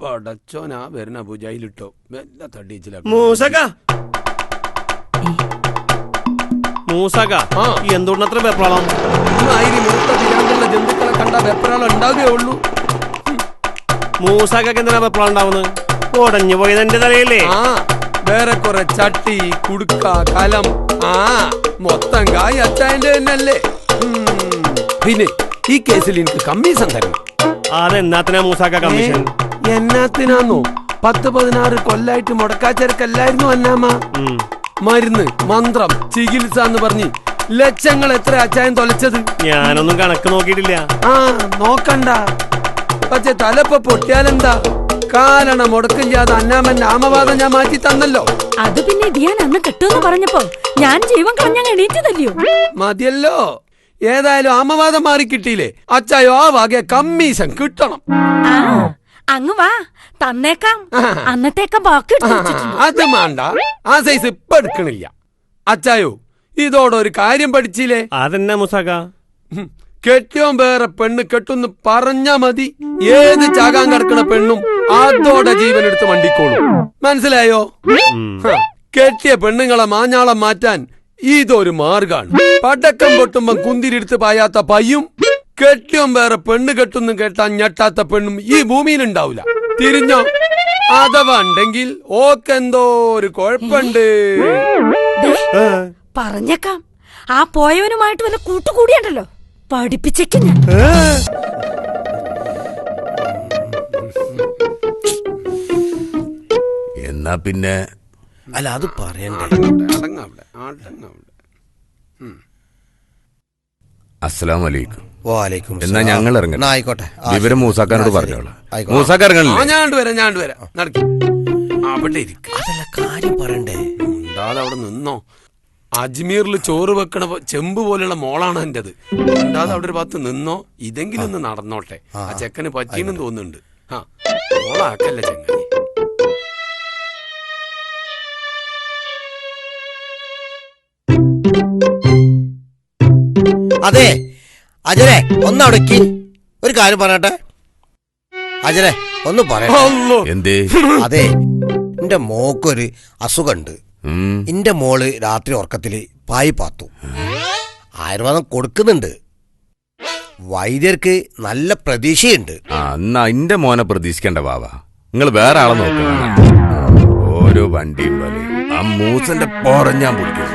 പടച്ചോനാ വരുന്ന പൂജയിലിട്ടോ വല്ല തട്ടിച്ചില്ല എന്തുകൊണ്ടത്ര വെപ്രാളം? ജന്തുക്കളെ കണ്ട വെപ്രാളം ഉണ്ടാവുകയേ ഉള്ളൂ. മൂസക്കൊക്കെ എന്തിനാ വെപ്രാളം ഉണ്ടാവുന്നത്? ഉടഞ്ഞു പോയത് എന്റെ തലയില്ലേ? വേറെ കുറെ ചട്ടി കുടുക്ക കലം മൊത്തം കായ് അച്ചായന്റെ തന്നെയല്ലേ. പിന്നെ ഈ കേസിൽ എനിക്ക് കമ്മീഷൻ തരണം. അതെന്നാത്തിനാ മൂസാക്ക കമ്മീഷൻ? എന്നാത്തിനാന്നോ? 10-16 കൊല്ലായിട്ട് മുടക്കാച്ചരക്കല്ലായിരുന്നു അന്നാമ്മ. മരുന്ന് മന്ത്രം ചികിത്സ എന്ന് പറഞ്ഞ് ലക്ഷങ്ങൾ എത്ര അച്ചായൻ തൊലച്ചത്? ഞാനൊന്നും കണക്ക് നോക്കിയിട്ടില്ല. നോക്കണ്ട. പക്ഷെ തലപ്പ പൊട്ടിയാലെന്താ? കാരണം മുടക്കില്ലാതെ അന്നാമന്റെ ആമവാദം ഞാൻ മാറ്റി തന്നല്ലോ. അത് പിന്നെ ധ്യാൻ അന്ന് കിട്ടുമെന്ന് പറഞ്ഞപ്പോ ഞാൻ ജീവൻ കളഞ്ഞാൽ എണീറ്റതല്ലയോ? മതിയല്ലോ. ഏതായാലും ആമവാദം മാറി കിട്ടിയില്ലേ? അച്ചായോ ആ വകെ കമ്മീഷൻ കിട്ടണം. അങ്ങ് വാ, തന്നേക്കാം. അന്നത്തേക്കാം ബാക്കി അത് വേണ്ട. ആ സൈസ് ഇപ്പൊ എടുക്കണില്ല. അച്ചായോ ഇതോടൊരു കാര്യം പഠിച്ചില്ലേ? അതെന്നാ മൂസാക്ക? കെട്ടിയോൻ വേറെ പെണ്ണ് കെട്ടുന്ന് പറഞ്ഞാ മതി. ഏത് ചാകാൻ കിടക്കണ പെണ്ണും അതോടെ ജീവൻ എടുത്ത് വണ്ടിക്കോളും. മനസ്സിലായോ? കെട്ടിയ പെണ്ണുങ്ങളെ മാഞ്ഞാളം മാറ്റാൻ ഇതൊരു മാർഗാണ്. പടക്കം പൊട്ടുമ്പോ കുന്തിരിടുത്ത് പായാത്ത പയ്യും കെട്ടിയോൻ വേറെ പെണ്ണ് കെട്ടുന്നു കേട്ടാൻ ഞെട്ടാത്ത പെണ്ണും ഈ ഭൂമിയിലുണ്ടാവൂല. തിരിഞ്ഞോ? അഥവാ ഉണ്ടെങ്കിൽ ഓക്കെന്തോ ഒരു കുഴപ്പമുണ്ട്. പറഞ്ഞേക്കാം. ആ പോയവനുമായിട്ട് വല്ല കൂട്ടുകൂടിയുണ്ടല്ലോ, പഠിപ്പിച്ചേക്ക് ഞാൻ. എന്നാ പിന്നെ അല്ല അത് പറയണ്ടേ. അസ്സലാമലൈക്കും. വാലൈക്കും. എന്നാ ഞങ്ങൾ ഇറങ്ങണം. ആയിക്കോട്ടെ. വിവരം മൂസാക്കാനോട് പറഞ്ഞോളാം. മൂസാക്ക ഇറങ്ങണില്ലേ? ഞാൻ വരാം. നടക്കി അവിടെ അതല്ല കാര്യം പറയണ്ടേ. ഉണ്ടാതെ അവിടെ നിന്നോ. അജ്മീറിൽ ചോറ് വെക്കണ ചെമ്പ് പോലെയുള്ള മോളാണ് എന്റേത്. ഉണ്ടാതെ അവിടെ ഒരു ഭാഗത്ത് നിന്നോ. ഇതെങ്കിലും ഒന്ന് നടന്നോട്ടെ. ആ ചെക്കന് പറ്റീന്നും തോന്നുന്നുണ്ട്. മോളാക്കല്ല ചെങ്ങായി. അതെ അജരെ ഒന്നവിടേക്ക് ഒരു കാര്യം പറയട്ടെ. അജരെ ഒന്ന് പറയട്ടെ. എന്തേ? അതെ എന്റെ മോക്കൊരു അസുഖമുണ്ട്. എന്റെ മോള് രാത്രി ഉറക്കത്തില് പായി പാത്തു. ആയുർവേദം കൊടുക്കുന്നുണ്ട്. വൈദ്യർക്ക് നല്ല പ്രതീക്ഷയുണ്ട്. എന്നാ എന്റെ മോനെ പ്രതീക്ഷിക്കണ്ട ബാബ. നിങ്ങൾ വേറെ ആളെ നോക്കണം. ഓരോ വണ്ടിയും പോലെ ആ മൂസന്റെ പോറഞ്ഞാൻ പിടിക്കും.